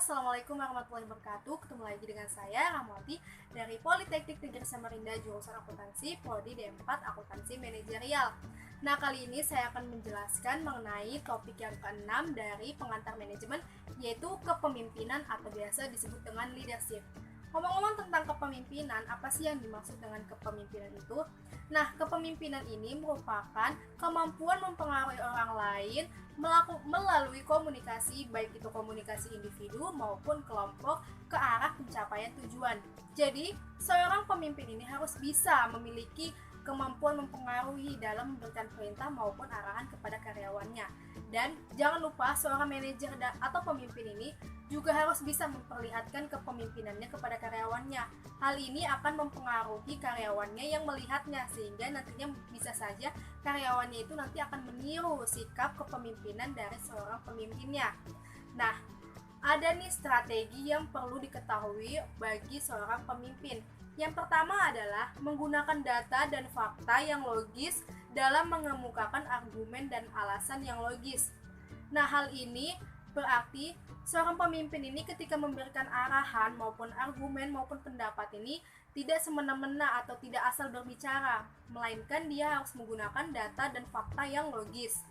Assalamualaikum warahmatullahi wabarakatuh. Ketemu lagi dengan saya, Ramwati, dari Politeknik Negeri Samarinda, jurusan Akuntansi, Prodi D4 Akuntansi Manajerial. Nah, kali ini saya akan menjelaskan mengenai topik yang keenam dari pengantar manajemen, yaitu kepemimpinan atau biasa disebut dengan leadership. Ngomong-ngomong tentang kepemimpinan, apa sih yang dimaksud dengan kepemimpinan itu? Nah, kepemimpinan ini merupakan kemampuan mempengaruhi orang lain melalui komunikasi, baik itu komunikasi individu maupun kelompok ke arah pencapaian tujuan. Jadi, seorang pemimpin ini harus bisa memiliki kemampuan mempengaruhi dalam memberikan perintah maupun arahan kepada karyawannya. Dan jangan lupa seorang manajer atau pemimpin ini juga harus bisa memperlihatkan kepemimpinannya kepada karyawannya. Hal ini akan mempengaruhi karyawannya yang melihatnya, sehingga nantinya bisa saja karyawannya itu nanti akan meniru sikap kepemimpinan dari seorang pemimpinnya. Nah, ada nih strategi yang perlu diketahui bagi seorang pemimpin. Yang pertama adalah menggunakan data dan fakta yang logis dalam mengemukakan argumen dan alasan yang logis. Nah, hal ini berarti seorang pemimpin ini ketika memberikan arahan maupun argumen maupun pendapat ini tidak semena-mena atau tidak asal berbicara, melainkan dia harus menggunakan data dan fakta yang logis.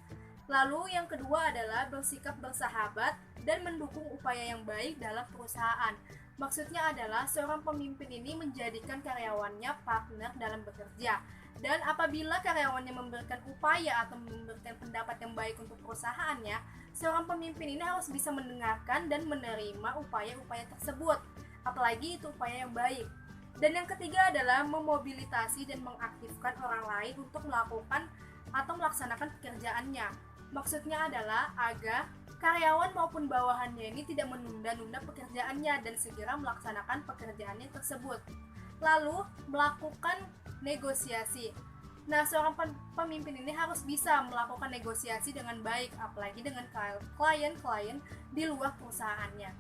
Lalu yang kedua adalah bersikap bersahabat dan mendukung upaya yang baik dalam perusahaan. Maksudnya adalah seorang pemimpin ini menjadikan karyawannya partner dalam bekerja. Dan apabila karyawannya memberikan upaya atau memberikan pendapat yang baik untuk perusahaannya, seorang pemimpin ini harus bisa mendengarkan dan menerima upaya-upaya tersebut, apalagi itu upaya yang baik. Dan yang ketiga adalah memobilitasi dan mengaktifkan orang lain untuk melakukan atau melaksanakan pekerjaannya. Maksudnya adalah agar karyawan maupun bawahannya ini tidak menunda-nunda pekerjaannya dan segera melaksanakan pekerjaannya tersebut. Lalu, melakukan negosiasi. Nah, seorang pemimpin ini harus bisa melakukan negosiasi dengan baik, apalagi dengan klien-klien di luar perusahaannya.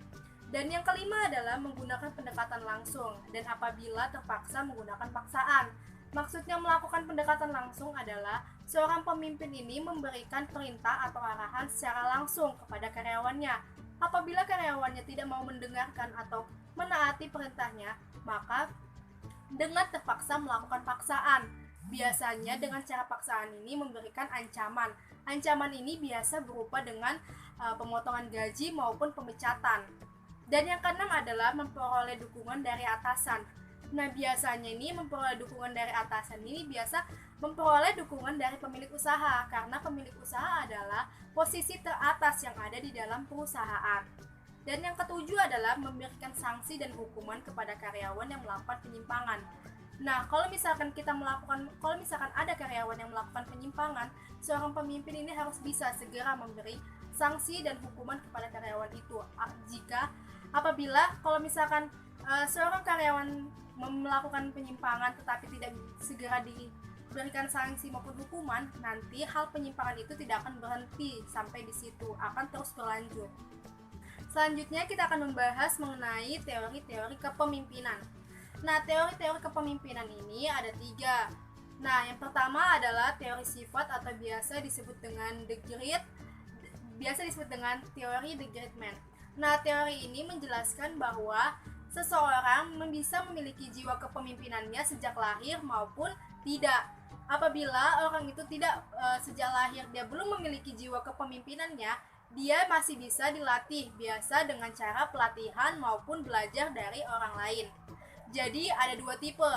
Dan yang kelima adalah menggunakan pendekatan langsung, dan apabila terpaksa menggunakan paksaan. Maksudnya melakukan pendekatan langsung adalah seorang pemimpin ini memberikan perintah atau arahan secara langsung kepada karyawannya. Apabila karyawannya tidak mau mendengarkan atau menaati perintahnya, maka dengan terpaksa melakukan paksaan. Biasanya dengan cara paksaan ini memberikan ancaman. Ancaman ini biasa berupa dengan pemotongan gaji maupun pemecatan. Dan yang keenam adalah memperoleh dukungan dari atasan. Nah, biasanya ini memperoleh dukungan dari atasan ini biasa memperoleh dukungan dari pemilik usaha, karena pemilik usaha adalah posisi teratas yang ada di dalam perusahaan. Dan yang ketujuh adalah memberikan sanksi dan hukuman kepada karyawan yang melakukan penyimpangan. Nah, kalau misalkan ada karyawan yang melakukan penyimpangan, seorang pemimpin ini harus bisa segera memberi sanksi dan hukuman kepada karyawan itu. Kalau misalkan seorang karyawan melakukan penyimpangan tetapi tidak segera diberikan sanksi maupun hukuman, nanti hal penyimpangan itu tidak akan berhenti sampai di situ, akan terus berlanjut. Selanjutnya kita akan membahas mengenai teori-teori kepemimpinan. Nah, teori-teori kepemimpinan ini ada 3. Nah, yang pertama adalah teori sifat atau biasa disebut dengan teori the great man. Nah, teori ini menjelaskan bahwa seseorang bisa memiliki jiwa kepemimpinannya sejak lahir maupun tidak. Apabila orang itu tidak sejak lahir dia belum memiliki jiwa kepemimpinannya, dia masih bisa dilatih, biasa dengan cara pelatihan maupun belajar dari orang lain. Jadi ada 2 tipe.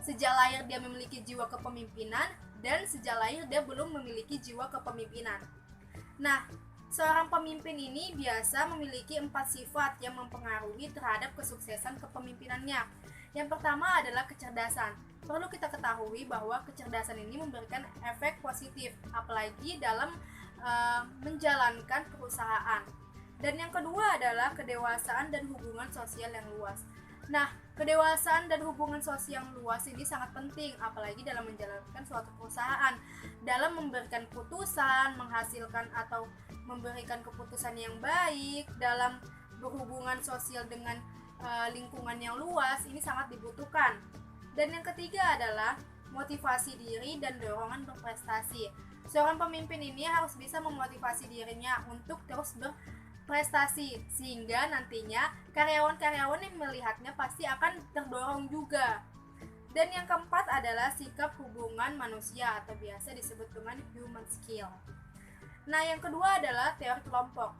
Sejak lahir dia memiliki jiwa kepemimpinan dan sejak lahir dia belum memiliki jiwa kepemimpinan. Nah, seorang pemimpin ini biasa memiliki 4 sifat yang mempengaruhi terhadap kesuksesan kepemimpinannya. Yang pertama adalah kecerdasan. Perlu kita ketahui bahwa kecerdasan ini memberikan efek positif, apalagi dalam menjalankan perusahaan. Dan yang kedua adalah kedewasaan dan hubungan sosial yang luas. Nah, kedewasaan dan hubungan sosial yang luas ini sangat penting, apalagi dalam menjalankan suatu perusahaan. Dalam memberikan putusan, menghasilkan atau memberikan keputusan yang baik, dalam berhubungan sosial dengan lingkungan yang luas, ini sangat dibutuhkan. Dan yang ketiga adalah motivasi diri dan dorongan berprestasi. Seorang pemimpin ini harus bisa memotivasi dirinya untuk terus prestasi, sehingga nantinya karyawan-karyawan yang melihatnya pasti akan terdorong juga. Dan yang keempat adalah sikap hubungan manusia atau biasa disebut dengan human skill. Nah, yang kedua adalah teori kelompok.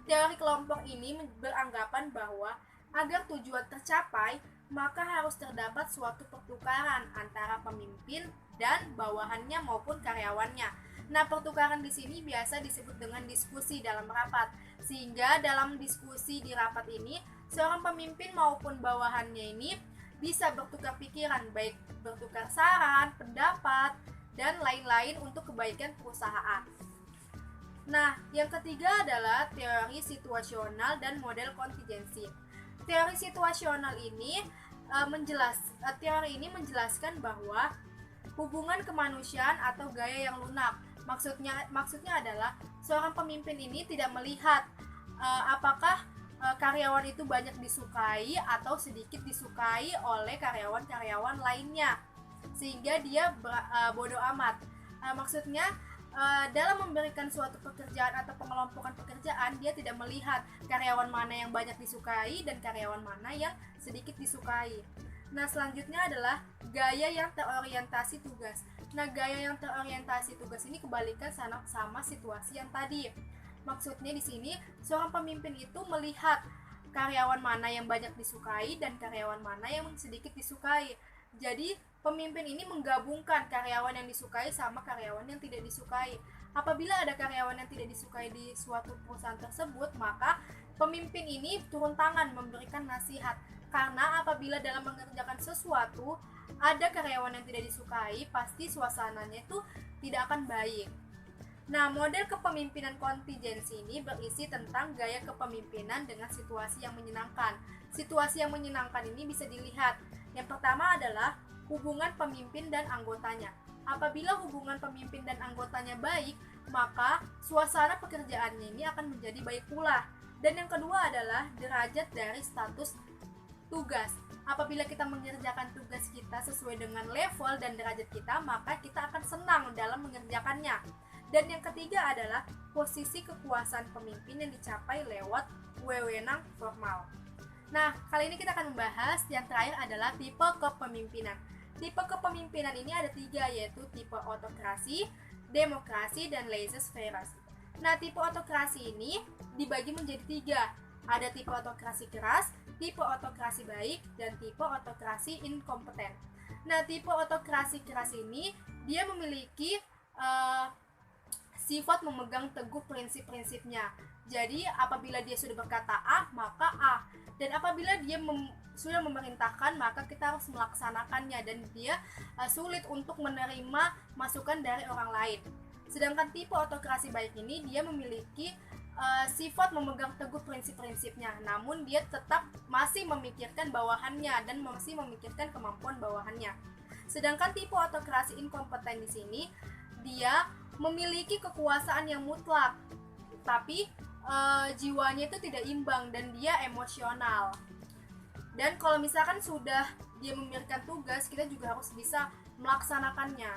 Teori kelompok ini beranggapan bahwa agar tujuan tercapai, maka harus terdapat suatu pertukaran antara pemimpin dan bawahannya maupun karyawannya. Nah, pertukaran di sini biasa disebut dengan diskusi dalam rapat. Sehingga dalam diskusi di rapat ini, seorang pemimpin maupun bawahannya ini bisa bertukar pikiran, baik bertukar saran, pendapat, dan lain-lain untuk kebaikan perusahaan. Nah, yang ketiga adalah teori situasional dan model kontingensi. Teori situasional ini teori ini menjelaskan bahwa hubungan kemanusiaan atau gaya yang lunak. Maksudnya adalah seorang pemimpin ini tidak melihat apakah karyawan itu banyak disukai atau sedikit disukai oleh karyawan-karyawan lainnya, sehingga dia bodoh amat. Maksudnya dalam memberikan suatu pekerjaan atau pengelompokan pekerjaan, dia tidak melihat karyawan mana yang banyak disukai dan karyawan mana yang sedikit disukai. Nah, selanjutnya adalah gaya yang terorientasi tugas. Nah, gaya yang terorientasi tugas ini kebalikan sama situasi yang tadi. Maksudnya di sini seorang pemimpin itu melihat karyawan mana yang banyak disukai dan karyawan mana yang sedikit disukai. Jadi, pemimpin ini menggabungkan karyawan yang disukai sama karyawan yang tidak disukai. Apabila ada karyawan yang tidak disukai di suatu perusahaan tersebut, maka pemimpin ini turun tangan memberikan nasihat. Karena apabila dalam mengerjakan sesuatu ada karyawan yang tidak disukai, pasti suasananya itu tidak akan baik. Nah, model kepemimpinan kontingensi ini berisi tentang gaya kepemimpinan dengan situasi yang menyenangkan. Situasi yang menyenangkan ini bisa dilihat. Yang pertama adalah hubungan pemimpin dan anggotanya. Apabila hubungan pemimpin dan anggotanya baik, maka suasana pekerjaannya ini akan menjadi baik pula. Dan yang kedua adalah derajat dari status tugas. Apabila kita mengerjakan tugas kita sesuai dengan level dan derajat kita, maka kita akan senang dalam mengerjakannya. Dan yang ketiga adalah posisi kekuasaan pemimpin yang dicapai lewat wewenang formal. Nah, kali ini kita akan membahas yang terakhir adalah tipe kepemimpinan. Tipe kepemimpinan ini ada 3, yaitu tipe autokrasi, demokrasi, dan laissez-faire. Nah, tipe autokrasi ini dibagi menjadi 3. Ada tipe autokrasi keras, tipe autokrasi baik, dan tipe autokrasi inkompeten. Nah, tipe autokrasi keras ini dia memiliki sifat memegang teguh prinsip-prinsipnya. Jadi apabila dia sudah berkata A, maka A. Dan apabila dia sudah memerintahkan, maka kita harus melaksanakannya, dan dia sulit untuk menerima masukan dari orang lain. Sedangkan tipe autokrasi baik ini dia memiliki sifat memegang teguh prinsip-prinsipnya, namun dia tetap masih memikirkan bawahannya dan masih memikirkan kemampuan bawahannya. Sedangkan tipe autokrasi inkompeten di sini dia memiliki kekuasaan yang mutlak, tapi jiwanya itu tidak imbang dan dia emosional. Dan kalau misalkan sudah dia memberikan tugas, kita juga harus bisa melaksanakannya.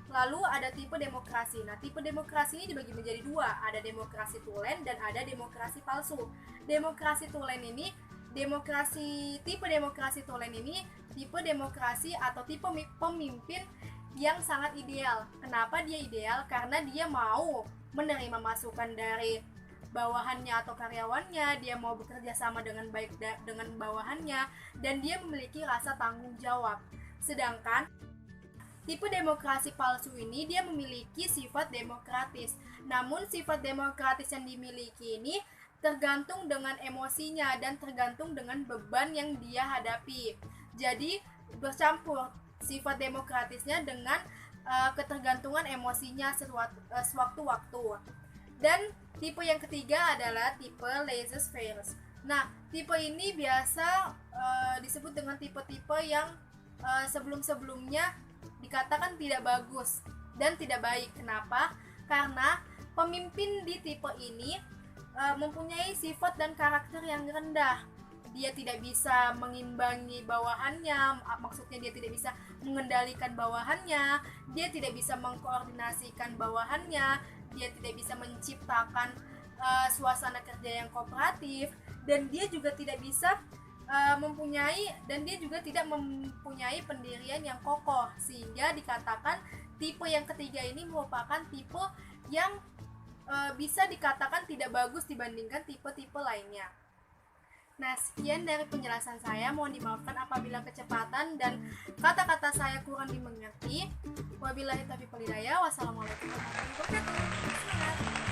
Lalu ada tipe demokrasi. Nah, tipe demokrasi ini dibagi menjadi 2. Ada demokrasi tulen dan ada demokrasi palsu. Demokrasi tulen ini, tipe demokrasi tulen ini tipe demokrasi atau tipe pemimpin yang sangat ideal. Kenapa dia ideal? Karena dia mau menerima masukan dari bawahannya atau karyawannya, dia mau bekerja sama dengan baik dengan bawahannya, dan dia memiliki rasa tanggung jawab. Sedangkan tipe demokrasi palsu ini dia memiliki sifat demokratis. Namun sifat demokratis yang dimiliki ini tergantung dengan emosinya dan tergantung dengan beban yang dia hadapi. Jadi bercampur sifat demokratisnya dengan ketergantungan emosinya sewaktu-waktu. Dan tipe yang ketiga adalah tipe laissez-faire. Nah, tipe ini biasa disebut dengan tipe-tipe yang sebelum-sebelumnya dikatakan tidak bagus dan tidak baik. Kenapa? Karena pemimpin di tipe ini mempunyai sifat dan karakter yang rendah. Dia tidak bisa mengimbangi bawahannya, maksudnya dia tidak bisa mengendalikan bawahannya, dia tidak bisa mengkoordinasikan bawahannya, dia tidak bisa menciptakan suasana kerja yang kooperatif, dan dia juga tidak bisa tidak mempunyai pendirian yang kokoh, sehingga dikatakan tipe yang ketiga ini merupakan tipe yang bisa dikatakan tidak bagus dibandingkan tipe-tipe lainnya. Nah, sekian dari penjelasan saya. Mohon dimaafkan apabila kecepatan dan kata-kata saya kurang dimengerti. Wabillahi taufiq wal hidayah. Wassalamualaikum warahmatullahi wabarakatuh. Semangat.